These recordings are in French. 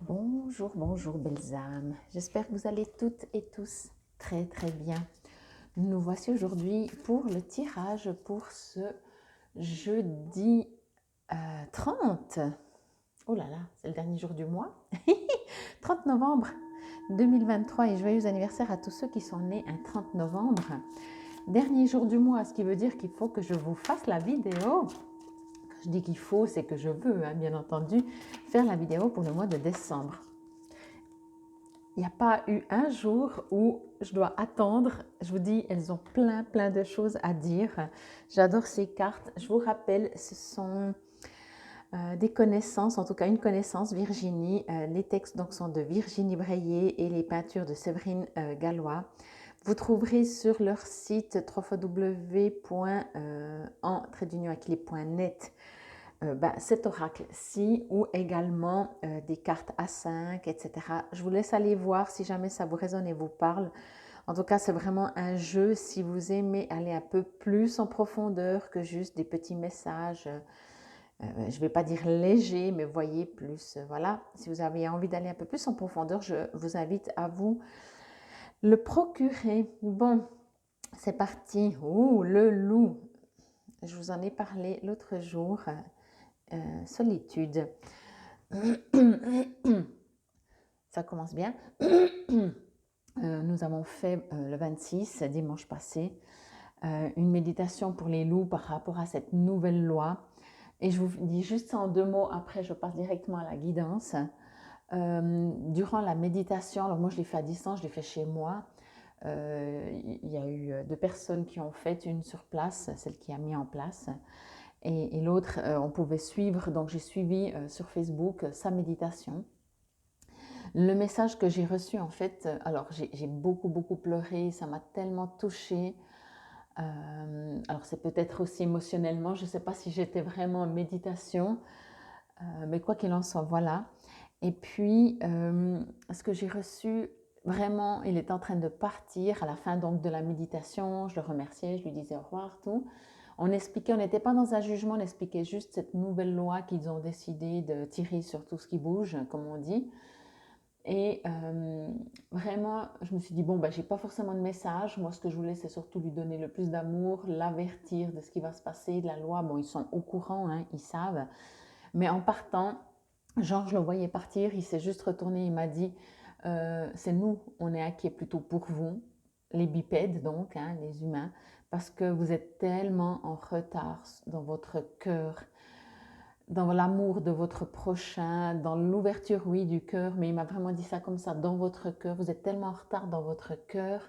Bonjour, bonjour belles âmes. J'espère que vous allez toutes et tous très très bien. Nous voici aujourd'hui pour le tirage pour ce jeudi 30. Oh là là, c'est le dernier jour du mois. 30 novembre 2023 et joyeux anniversaire à tous ceux qui sont nés un 30 novembre. Dernier jour du mois, ce qui veut dire qu'il faut que je vous fasse la vidéo. Je dis qu'il faut, c'est que je veux, hein, bien entendu, faire la vidéo pour le mois de décembre. Il n'y a pas eu un jour où je dois attendre. Je vous dis, elles ont plein de choses à dire. J'adore ces cartes. Je vous rappelle, ce sont des connaissances, en tout cas une connaissance, Virginie. Les textes donc sont de Virginie Breillet et les peintures de Séverine Gallois. Vous trouverez sur leur site www.en-net cet oracle-ci ou également des cartes A5, etc. Je vous laisse aller voir si jamais ça vous résonne et vous parle. En tout cas, c'est vraiment un jeu si vous aimez aller un peu plus en profondeur que juste des petits messages. Je ne vais pas dire légers, mais voyez plus. Voilà, si vous avez envie d'aller un peu plus en profondeur, je vous invite à vous le procurer. Bon, c'est parti. Oh, le loup. Je vous en ai parlé l'autre jour. Solitude. Ça commence bien. Nous avons fait le 26, dimanche passé, une méditation pour les loups par rapport à cette nouvelle loi. Et je vous dis juste en 2 mots, après je passe directement à la guidance. Durant la méditation, alors moi je l'ai fait à distance, je l'ai fait chez moi. Il y a eu 2 personnes qui ont fait, une sur place, celle qui a mis en place, et l'autre, on pouvait suivre, donc j'ai suivi sur Facebook sa méditation. Le message que j'ai reçu, en fait, alors j'ai beaucoup pleuré, ça m'a tellement touchée. Alors c'est peut-être aussi émotionnellement, je ne sais pas si j'étais vraiment en méditation, mais quoi qu'il en soit, voilà. Et puis, ce que j'ai reçu, vraiment, il est en train de partir à la fin donc de la méditation. Je le remerciais, je lui disais au revoir, tout. On expliquait, on n'était pas dans un jugement, on expliquait juste cette nouvelle loi qu'ils ont décidé de tirer sur tout ce qui bouge, comme on dit. Et vraiment, je me suis dit, bon, ben, j'ai pas forcément de message. Moi, ce que je voulais, c'est surtout lui donner le plus d'amour, l'avertir de ce qui va se passer, de la loi. Bon, ils sont au courant, hein, ils savent. Mais en partant, genre, je le voyais partir, il s'est juste retourné, il m'a dit, c'est nous, on est inquiets plutôt pour vous, les bipèdes donc, hein, les humains, parce que vous êtes tellement en retard dans votre cœur, dans l'amour de votre prochain, dans l'ouverture, oui, du cœur, mais il m'a vraiment dit ça comme ça, dans votre cœur, vous êtes tellement en retard dans votre cœur.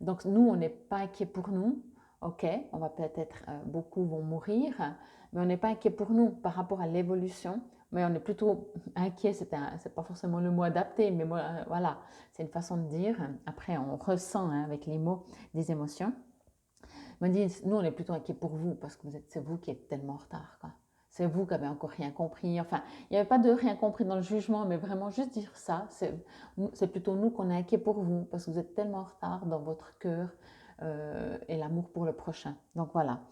Donc nous, on n'est pas inquiet pour nous, ok, on va peut-être, beaucoup vont mourir, mais on n'est pas inquiet pour nous par rapport à l'évolution, mais on est plutôt inquiet, c'est pas forcément le mot adapté, mais moi, voilà, c'est une façon de dire. Après, on ressent hein, avec les mots des émotions. Il m'a dit, nous, on est plutôt inquiet pour vous parce que c'est vous qui êtes tellement en retard, quoi. C'est vous qui avez encore rien compris. Enfin, il n'y avait pas de rien compris dans le jugement, mais vraiment juste dire ça. C'est plutôt nous qu'on est inquiet pour vous parce que vous êtes tellement en retard dans votre cœur et l'amour pour le prochain. Donc voilà.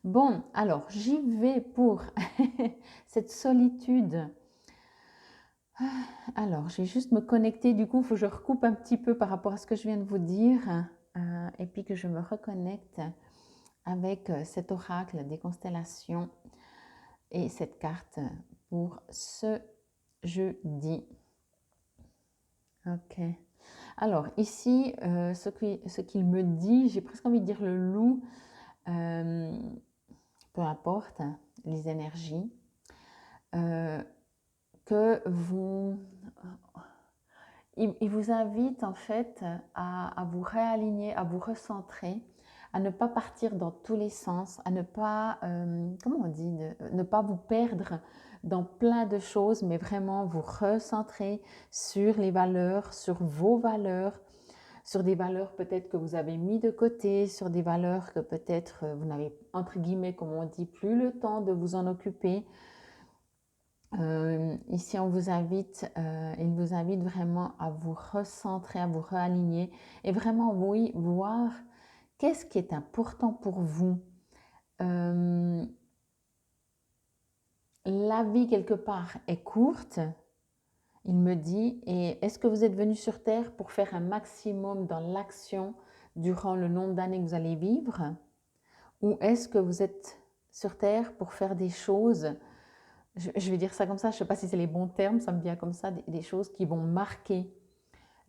Bon, alors j'y vais pour cette solitude. Alors, je vais juste me connecter. Du coup, il faut que je recoupe un petit peu par rapport à ce que je viens de vous dire et puis que je me reconnecte avec cet oracle des constellations et cette carte pour ce jeudi. Ok. Alors ici, ce qu'il me dit, j'ai presque envie de dire le loup, peu importe les énergies, que vous... Il vous invite en fait à vous réaligner, à vous recentrer, à ne pas partir dans tous les sens, à ne pas, comment on dit, ne pas vous perdre dans plein de choses, mais vraiment vous recentrer sur les valeurs, sur vos valeurs, sur des valeurs peut-être que vous avez mis de côté, sur des valeurs que peut-être vous n'avez, entre guillemets, comme on dit, plus le temps de vous en occuper. Ici, il vous invite vraiment à vous recentrer, à vous réaligner et vraiment, oui, voir qu'est-ce qui est important pour vous. La vie, quelque part, est courte Il me dit, et est-ce que vous êtes venu sur Terre pour faire un maximum dans l'action durant le nombre d'années que vous allez vivre? Ou est-ce que vous êtes sur Terre pour faire des choses, je vais dire ça comme ça, je ne sais pas si c'est les bons termes, ça me vient comme ça, des choses qui vont marquer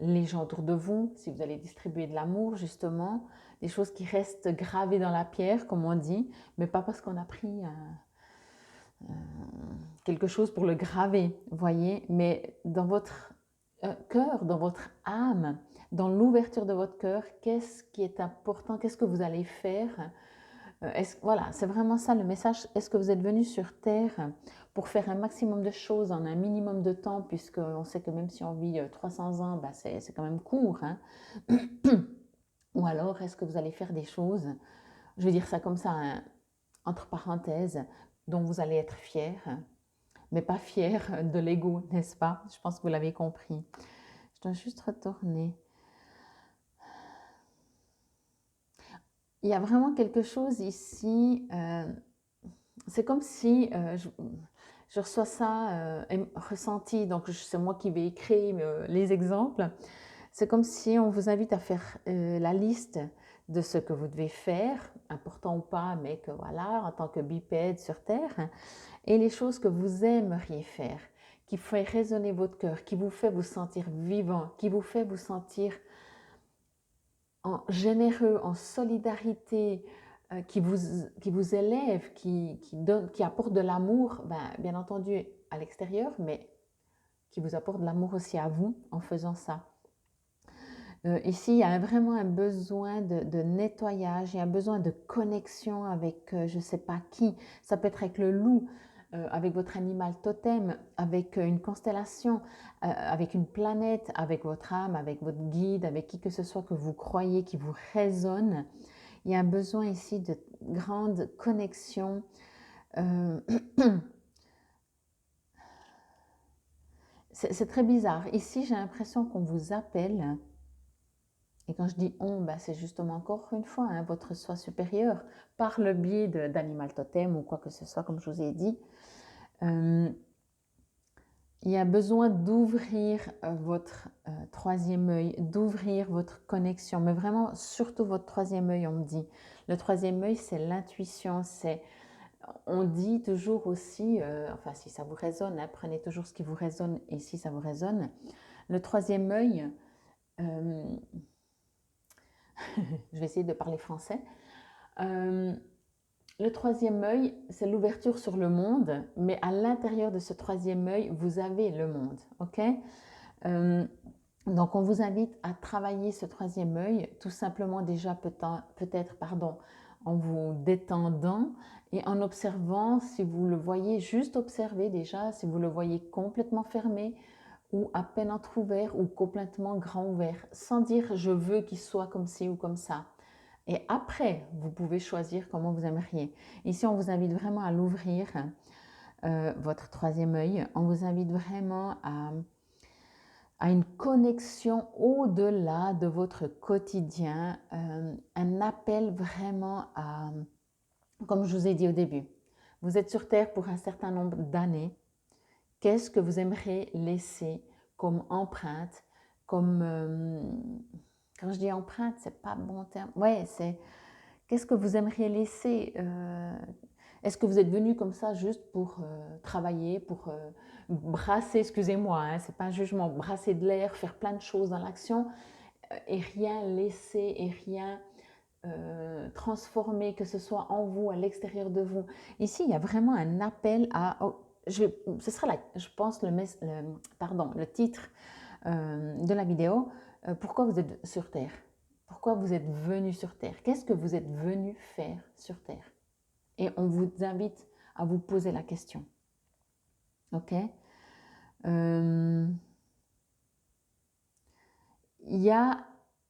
les gens autour de vous, si vous allez distribuer de l'amour justement, des choses qui restent gravées dans la pierre, comme on dit, mais pas parce qu'on a pris quelque chose pour le graver, voyez, mais dans votre cœur, dans votre âme, dans l'ouverture de votre cœur, qu'est-ce qui est important, qu'est-ce que vous allez faire. Voilà, c'est vraiment ça le message. Est-ce que vous êtes venu sur Terre pour faire un maximum de choses en un minimum de temps, puisqu'on sait que même si on vit 300 ans, bah c'est quand même court, hein. Ou alors, est-ce que vous allez faire des choses, je vais dire ça comme ça, hein, entre parenthèses, dont vous allez être fier, mais pas fier de l'ego, n'est-ce pas? Je pense que vous l'avez compris. Je dois juste retourner. Il y a vraiment quelque chose ici, c'est comme si je reçois ça ressenti, donc c'est moi qui vais écrire les exemples. C'est comme si on vous invite à faire la liste de ce que vous devez faire, important ou pas, mais que voilà, en tant que bipède sur Terre, et les choses que vous aimeriez faire, qui fait résonner votre cœur, qui vous fait vous sentir vivant, qui vous fait vous sentir généreux, en solidarité, qui vous élève, qui apporte de l'amour, bien entendu à l'extérieur, mais qui vous apporte de l'amour aussi à vous en faisant ça. Ici, il y a vraiment un besoin de nettoyage, il y a un besoin de connexion avec je ne sais pas qui. Ça peut être avec le loup, avec votre animal totem, avec une constellation, avec une planète, avec votre âme, avec votre guide, avec qui que ce soit que vous croyez, qui vous résonne. Il y a un besoin ici de grande connexion. C'est très bizarre. Ici, j'ai l'impression qu'on vous appelle. Et quand je dis on, c'est justement encore une fois hein, votre soi supérieur, par le biais d'animal totem ou quoi que ce soit, comme je vous ai dit. Il y a besoin d'ouvrir votre troisième œil, d'ouvrir votre connexion, mais vraiment surtout votre troisième œil, on me dit. Le troisième œil, c'est l'intuition, on dit toujours aussi, enfin si ça vous résonne, hein, prenez toujours ce qui vous résonne et si ça vous résonne. Le troisième œil, je vais essayer de parler français. Le troisième œil, c'est l'ouverture sur le monde, mais à l'intérieur de ce troisième œil, vous avez le monde, ok? Donc, on vous invite à travailler ce troisième œil, tout simplement déjà peut-être, en vous détendant et en observant, si vous le voyez, juste observer déjà, si vous le voyez complètement fermé ou à peine entrouvert ou complètement grand ouvert, sans dire je veux qu'il soit comme ci ou comme ça. Et après, vous pouvez choisir comment vous aimeriez. Ici, on vous invite vraiment à l'ouvrir, votre troisième œil. On vous invite vraiment à une connexion au-delà de votre quotidien, un appel vraiment à, comme je vous ai dit au début, vous êtes sur Terre pour un certain nombre d'années. Qu'est-ce que vous aimeriez laisser comme empreinte, quand je dis empreinte, c'est pas bon terme. Ouais, c'est qu'est-ce que vous aimeriez laisser Est-ce que vous êtes venu comme ça juste pour travailler, pour brasser, excusez-moi, hein, c'est pas un jugement, brasser de l'air, faire plein de choses dans l'action et rien laisser et rien transformer, que ce soit en vous, à l'extérieur de vous. Ici, il y a vraiment un appel à... ce sera, je pense, le titre de la vidéo. Pourquoi vous êtes sur Terre? Pourquoi vous êtes venu sur Terre? Qu'est-ce que vous êtes venu faire sur Terre? Et on vous invite à vous poser la question. Ok? Il y a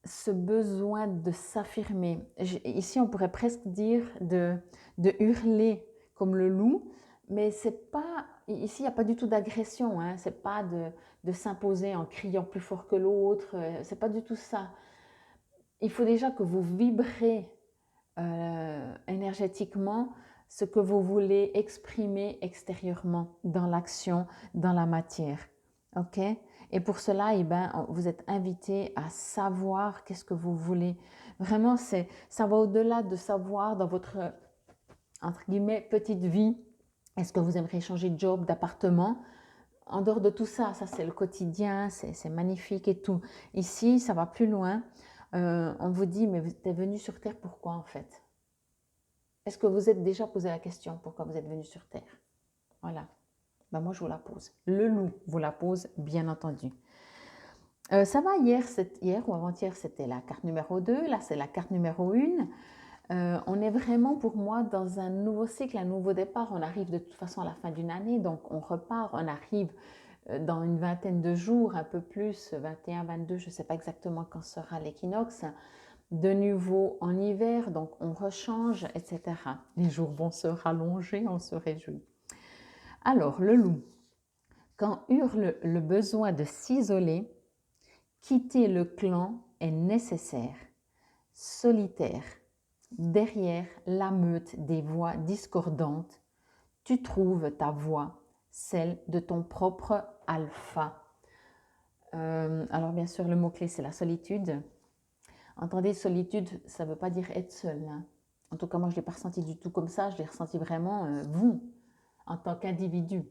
ce besoin de s'affirmer. Ici, on pourrait presque dire de hurler comme le loup, mais c'est pas, ici, il n'y a pas du tout d'agression, hein, c'est pas de s'imposer en criant plus fort que l'autre, c'est pas du tout ça. Il faut déjà que vous vibrez énergétiquement ce que vous voulez exprimer extérieurement dans l'action, dans la matière. ok? Et pour cela, eh ben, vous êtes invité à savoir qu'est-ce que vous voulez. Vraiment, ça va au-delà de savoir dans votre, entre guillemets, petite vie, est-ce que vous aimeriez changer de job, d'appartement? En dehors de tout ça, ça c'est le quotidien, c'est magnifique et tout. Ici, ça va plus loin. On vous dit, mais vous êtes venu sur Terre pourquoi en fait? Est-ce que vous êtes déjà posé la question pourquoi vous êtes venu sur Terre? Voilà. Ben moi, je vous la pose. Le loup vous la pose, bien entendu. Ça va, hier ou avant-hier, c'était la carte numéro 2. Là, c'est la carte numéro 1. On est vraiment pour moi dans un nouveau cycle, un nouveau départ. On arrive de toute façon à la fin d'une année, donc on repart, on arrive dans une vingtaine de jours, un peu plus, 21, 22, je ne sais pas exactement quand sera l'équinoxe, de nouveau en hiver, donc on rechange, etc. Les jours vont se rallonger, on se réjouit. Alors, le loup, quand hurle le besoin de s'isoler, quitter le clan est nécessaire. Solitaire, derrière la meute des voix discordantes, tu trouves ta voix, celle de ton propre alpha. Alors bien sûr, le mot-clé, c'est la solitude. Entendez, solitude, ça ne veut pas dire être seul. Hein. En tout cas, moi, je ne l'ai pas ressenti du tout comme ça. Je l'ai ressenti vraiment, vous, en tant qu'individu.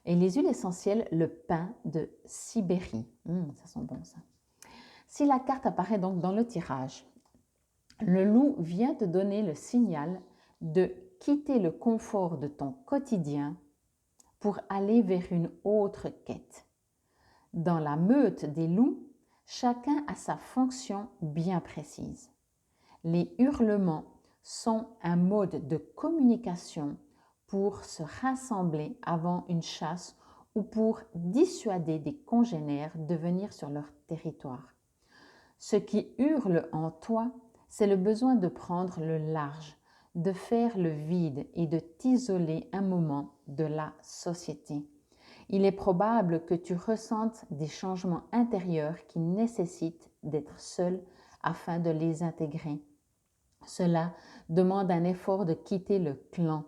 Et les huiles essentielles, le pain de Sibérie. Ça sent bon, ça. Si la carte apparaît donc dans le tirage, le loup vient te donner le signal de quitter le confort de ton quotidien pour aller vers une autre quête. Dans la meute des loups, chacun a sa fonction bien précise. Les hurlements sont un mode de communication pour se rassembler avant une chasse ou pour dissuader des congénères de venir sur leur territoire. Ce qui hurle en toi, c'est le besoin de prendre le large, de faire le vide et de t'isoler un moment de la société. Il est probable que tu ressentes des changements intérieurs qui nécessitent d'être seul afin de les intégrer. Cela demande un effort de quitter le clan.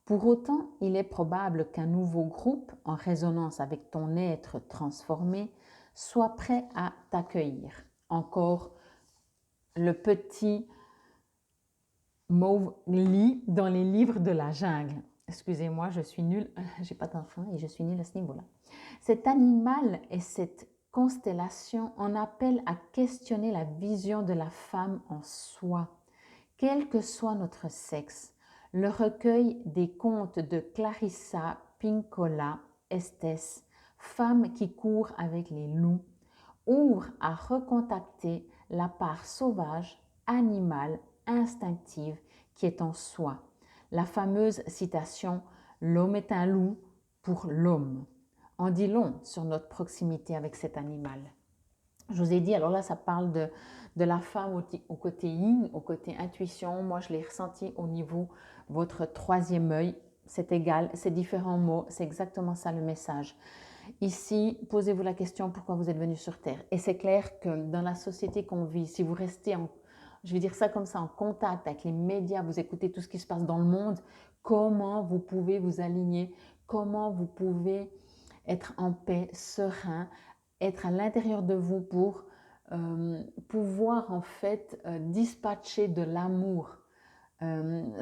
Pour autant, il est probable qu'un nouveau groupe, en résonance avec ton être transformé, soit prêt à t'accueillir. Encore le petit Mowgli dans les livres de la jungle. Excusez-moi, je suis nulle, j'ai pas d'enfant et je suis nulle à ce niveau-là. Cet animal et cette constellation en appellent à questionner la vision de la femme en soi, quel que soit notre sexe. Le recueil des contes de Clarissa Pinkola Estes, Femme qui court avec les loups, ouvre à recontacter la part sauvage, animale, instinctive qui est en soi. La fameuse citation « L'homme est un loup pour l'homme » en dit long sur notre proximité avec cet animal. Je vous ai dit, alors là, ça parle de la femme au côté yin, au côté intuition. Moi, je l'ai ressenti au niveau votre troisième œil. C'est égal, c'est différents mots, c'est exactement ça le message. Ici, posez-vous la question pourquoi vous êtes venu sur Terre. Et c'est clair que dans la société qu'on vit, si vous restez je vais dire ça comme ça, en contact avec les médias, vous écoutez tout ce qui se passe dans le monde, comment vous pouvez vous aligner, comment vous pouvez être en paix, serein, être à l'intérieur de vous pour pouvoir en fait dispatcher de l'amour.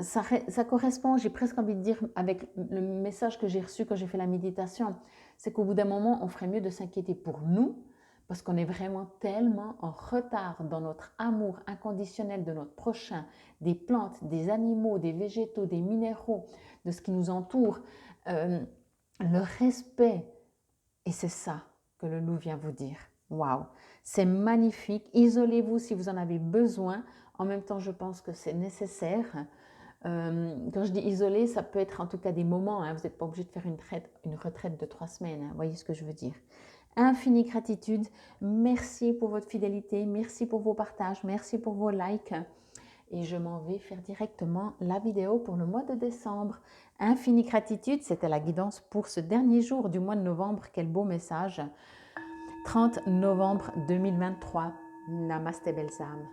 Ça correspond, j'ai presque envie de dire, avec le message que j'ai reçu quand j'ai fait la méditation, c'est qu'au bout d'un moment, on ferait mieux de s'inquiéter pour nous, parce qu'on est vraiment tellement en retard dans notre amour inconditionnel de notre prochain, des plantes, des animaux, des végétaux, des minéraux, de ce qui nous entoure, le respect. Et c'est ça que le loup vient vous dire. Waouh, c'est magnifique. Isolez-vous si vous en avez besoin. En même temps, je pense que c'est nécessaire. Quand je dis isoler, ça peut être en tout cas des moments. Hein. Vous n'êtes pas obligé de faire une retraite de 3 semaines. Hein. Vous voyez ce que je veux dire. Infinie gratitude. Merci pour votre fidélité. Merci pour vos partages. Merci pour vos likes. Et je m'en vais faire directement la vidéo pour le mois de décembre. Infinie gratitude, c'était la guidance pour ce dernier jour du mois de novembre. Quel beau message. 30 novembre 2023. Namasté belles âmes.